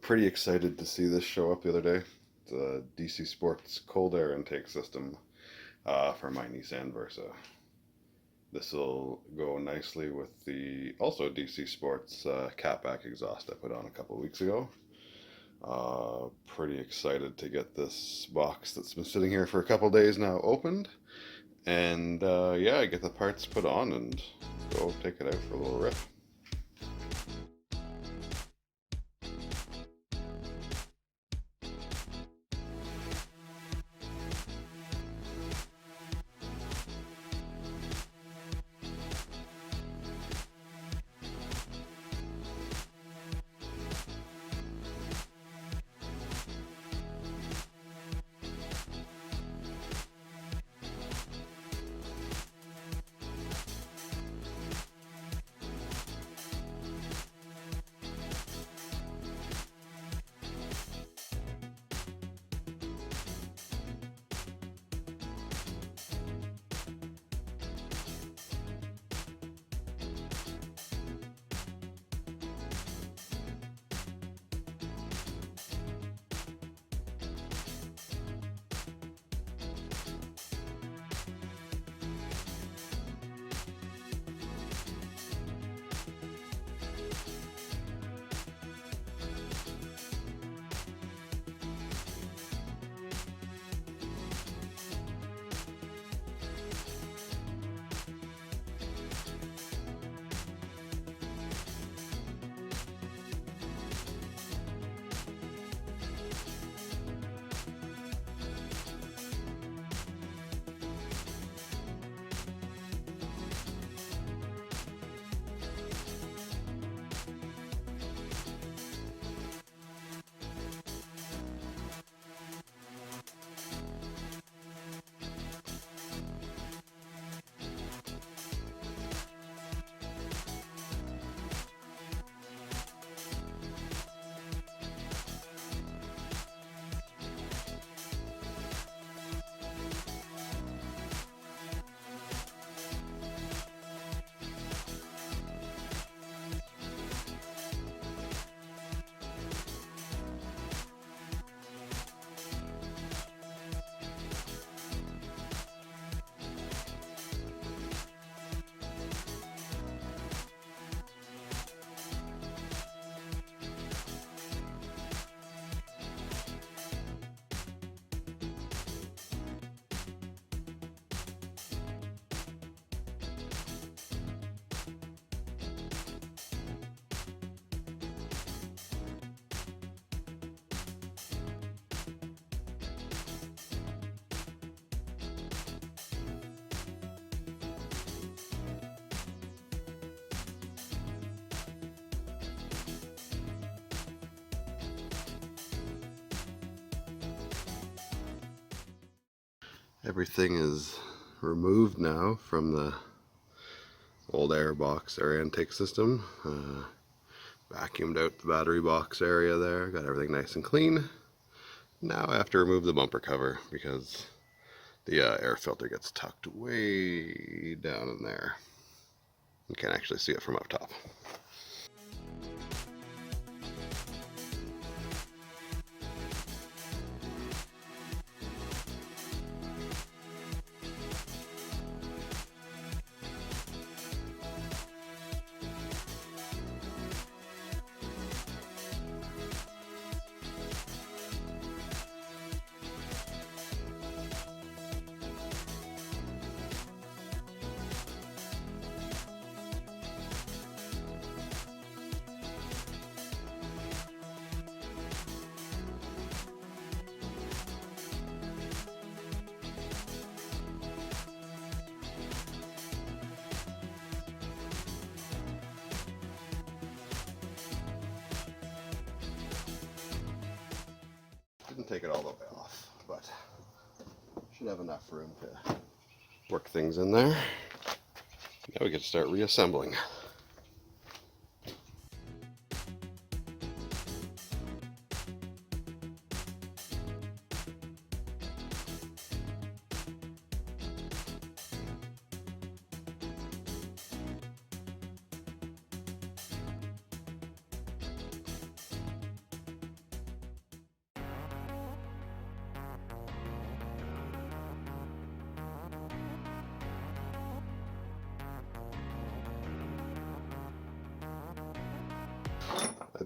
Pretty excited to see this show up the other day. The DC Sports cold air intake system for my Nissan Versa. This will go nicely with the also DC Sports catback exhaust I put on a couple weeks ago. Pretty excited to get this box that's been sitting here for a couple days now opened. And yeah, get the parts put on and go take it out for a little rip. Everything is removed now from the old air box air intake system. Vacuumed out the battery box area there, got everything nice and clean. Now I have to remove the bumper cover because the air filter gets tucked way down in there. You can't actually see it from up top. Didn't take it all the way off, but should have enough room to work things in there. Now we get to start reassembling.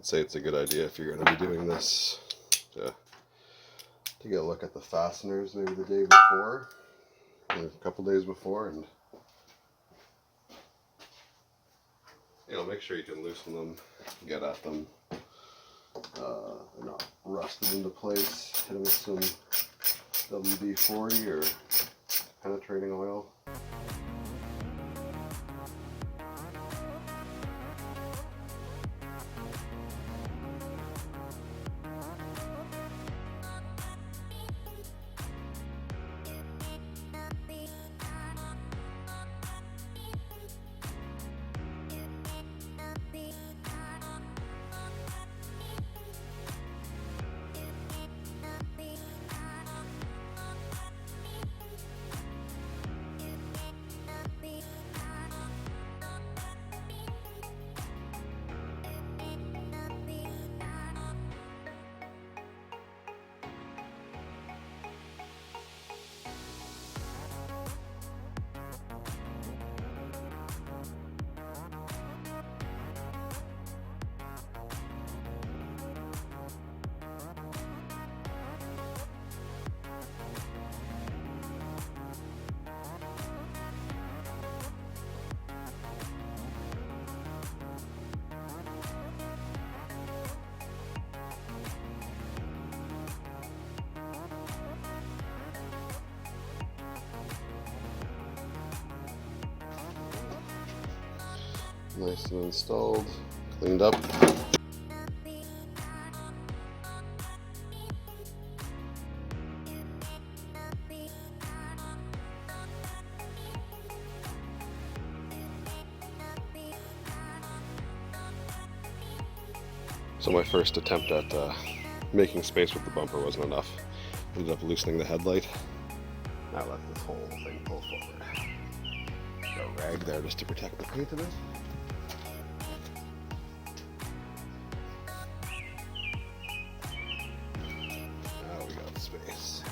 I'd say it's a good idea if you're going to be doing this to get a look at the fasteners maybe the day before, or a couple days before, and make sure you can loosen them, get at them, they're not rusted into place. Hit them with some WD-40 or penetrating oil. Nice and installed, cleaned up. So my first attempt at making space with the bumper wasn't enough. Ended up loosening the headlight. Now let this whole thing pull forward. Got a rag there just to protect the paint a bit. Now we got space.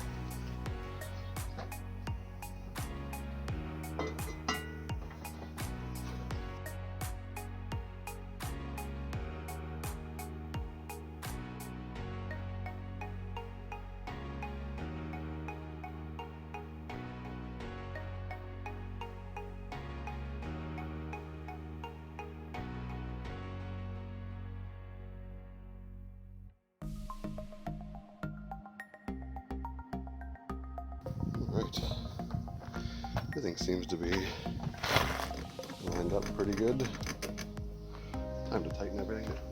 Alright, everything seems to be lined up pretty good. Time to tighten everything up.